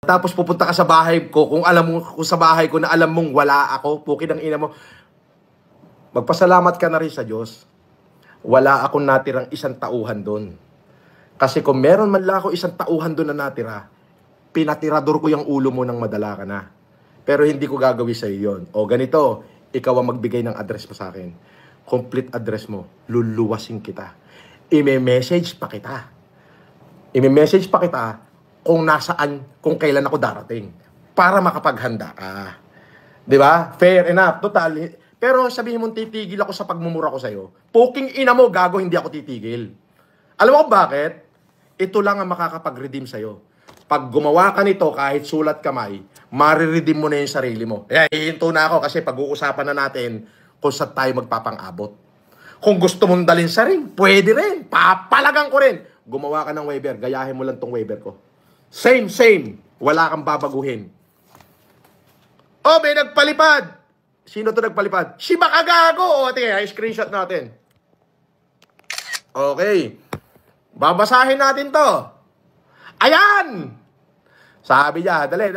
Tapos pupunta ka sa bahay ko, kung alam mo, kung sa bahay ko na alam mong wala ako, pukin ang ina mo, magpasalamat ka na rin sa Diyos. Wala akong natirang isang tauhan doon. Kasi kung meron man lang ako isang tauhan doon na natira, pinatirador ko yung ulo mo nang madala ka na. Pero hindi ko gagawin sa iyo yun. O ganito, ikaw ang magbigay ng address mo sa akin. Complete address mo, luluwasin kita. I-message pa kita. I-message pa kita kung nasaan, kung kailan ako darating. Para makapaghanda ka. Diba? Fair enough. Total. Pero sabihin mo, titigil ako sa pagmumura ko sa'yo. Puking ina mo, gago, hindi ako titigil. Alam mo kung bakit? Ito lang ang makakapag-redeem sa'yo. Pag gumawa ka nito, kahit sulat kamay, mariredeem mo na yung sarili mo. Kaya hihinto na ako kasi pag-uusapan na natin kung saan tayo magpapang-abot. Kung gusto mong dalhin sa ring, pwede rin. Papalagang ko rin. Gumawa ka ng waiver. Gayahin mo lang tong waiver ko. Same. Wala kang babaguhin. Oh, may nagpalipad. Sino to nagpalipad? Si Makagago. O, tingnan, screenshot natin. Okay. Babasahin natin to. Ayan! Sabi niya, dali.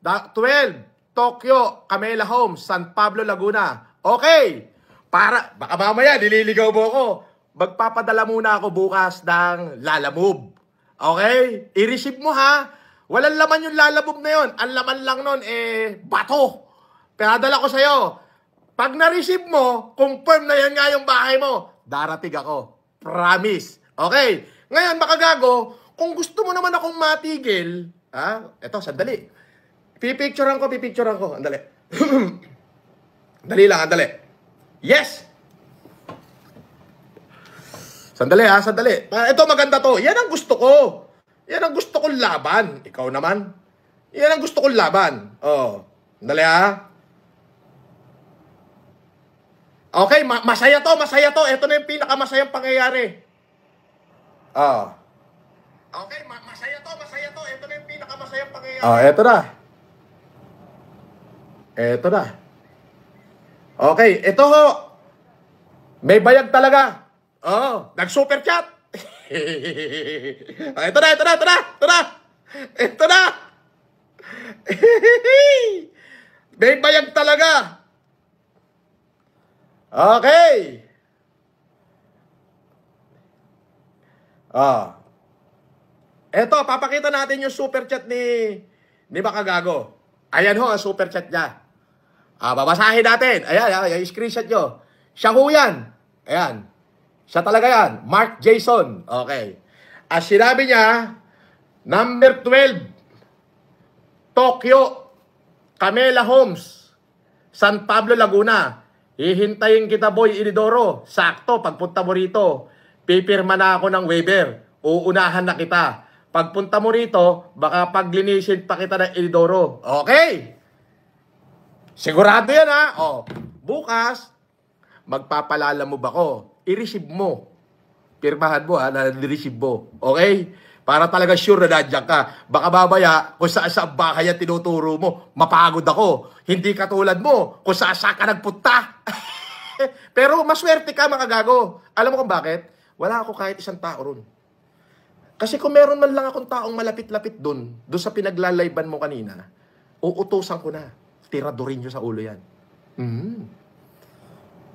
12, Tokyo, Camela Homes, San Pablo, Laguna. Okay. Baka mamaya, nililigaw mo ako. Magpapadala muna ako bukas ng Lalamove. Okay? I-receive mo ha. Walang laman yung Lalamove na yun. Ang laman lang nun, bato. Pinadala ko sa'yo. Pag na-receive mo, confirm na yan nga yung bahay mo. Darating ako. Promise. Okay? Ngayon, Makagago, kung gusto mo naman akong matigil, eto, sandali. Pipicturean ko. Andali. Andali. Yes! Sandali. Ito, maganda to. Yan ang gusto ko. Yan ang gusto kong laban. Ikaw naman. Yan ang gusto kong laban. Oh. Sandali Okay, masaya to. Ito na yung pinakamasayang pangyayari. Okay, masaya to. Ito na yung pinakamasayang pangyayari. Ito na. Okay, ito ho. May bayag talaga. Nag-super chat. Ito na. May bayag talaga. Okay. Eto, papakita natin yung super chat ni Makagago. Ayan ho, ang super chat niya. Babasahin natin. Ayan, yung screenshot nyo. Siya ho yan. Ayan. Siya talaga yan. Mark Jason. Okay. As sinabi niya, number 12, Tokyo, Camela Homes, San Pablo, Laguna. Hihintayin kita, Boy Inidoro. Sakto, pagpunta mo rito, pipirma na ako ng waiver. Uunahan na kita. Pagpunta mo rito, baka paglinisin pa kita ng Inidoro. Okay? Sigurado yan ha. Bukas, magpapalala mo ba ko? I-receive mo. Pirmahan mo ha, na-receive mo. Okay? Para talaga sure na nandiyan ka. Baka babaya, kung saan bahay yan tinuturo mo, mapagod ako. Hindi katulad mo, kung saan ka nagpunta. Pero maswerte ka, Makagago. Alam mo kung bakit? Wala ako kahit isang tao ron. Kasi kung meron man lang akong taong malapit-lapit doon sa pinaglalayban mo kanina, uutusan ko na. Tiradurin nyo sa ulo yan.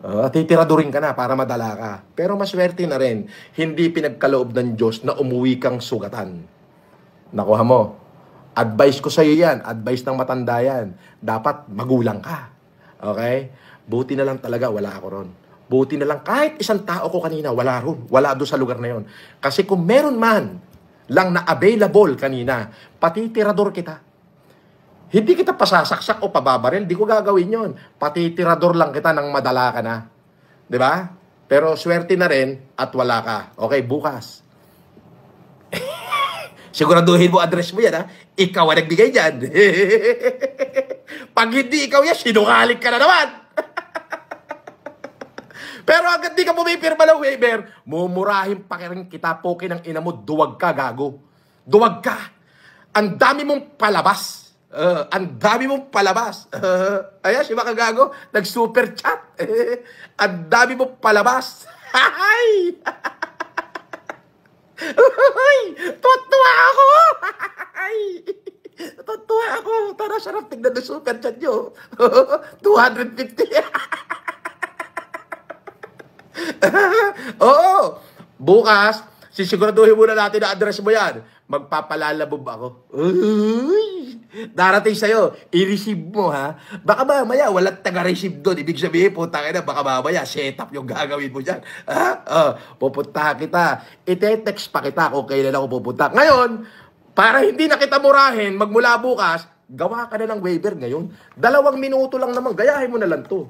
Titiradurin ka na para madala ka. Pero maswerte na rin, hindi pinagkaloob ng Diyos na umuwi kang sugatan. Nakuha mo. Advice ko sa iyo yan. Advice ng matanda yan. Dapat magulang ka. Okay? Buti na lang talaga, wala ako ron. Buti na lang, kahit isang tao ko kanina, wala ron. Wala doon sa lugar na yon. Kasi kung meron man lang na available kanina, pati tirador kita. Hindi kita pasasaksak o pababaril. Di ko gagawin yon. Pati tirador lang kita nang madala ka na. Diba? Pero swerte na rin at wala ka. Okay, bukas. Siguraduhin mo address mo yan, ha? Ikaw ang nagbigay dyan. Pag hindi ikaw yan, sinungaling ka na naman. Pero agad di ka pumipirma ng waiver, mumurahin pa rin kita, poke ng ina mo, duwag ka, gago. Duwag ka. Ang dami mong palabas. Ayan, si Makagago, nag-super chat. Ang dami mong palabas. Hay! Tuwa ako. Sarap tignan ng super chat nyo. 250. Oo. Bukas, sisiguraduhin muna natin na address mo yan. Magpapalalabog ako. Uy, darating sa'yo, i-receive mo ha. Baka mamaya, walang taga-receive doon. Ibig sabihin, putang ina, baka mamaya, setup yung gagawin mo dyan. Pupunta kita. Ite-text pa kita kung kailan ako pupunta. Ngayon, para hindi na kita murahin, magmula bukas, gawa ka na ng waiver ngayon. 2 minuto lang naman, gayahin mo na lang to.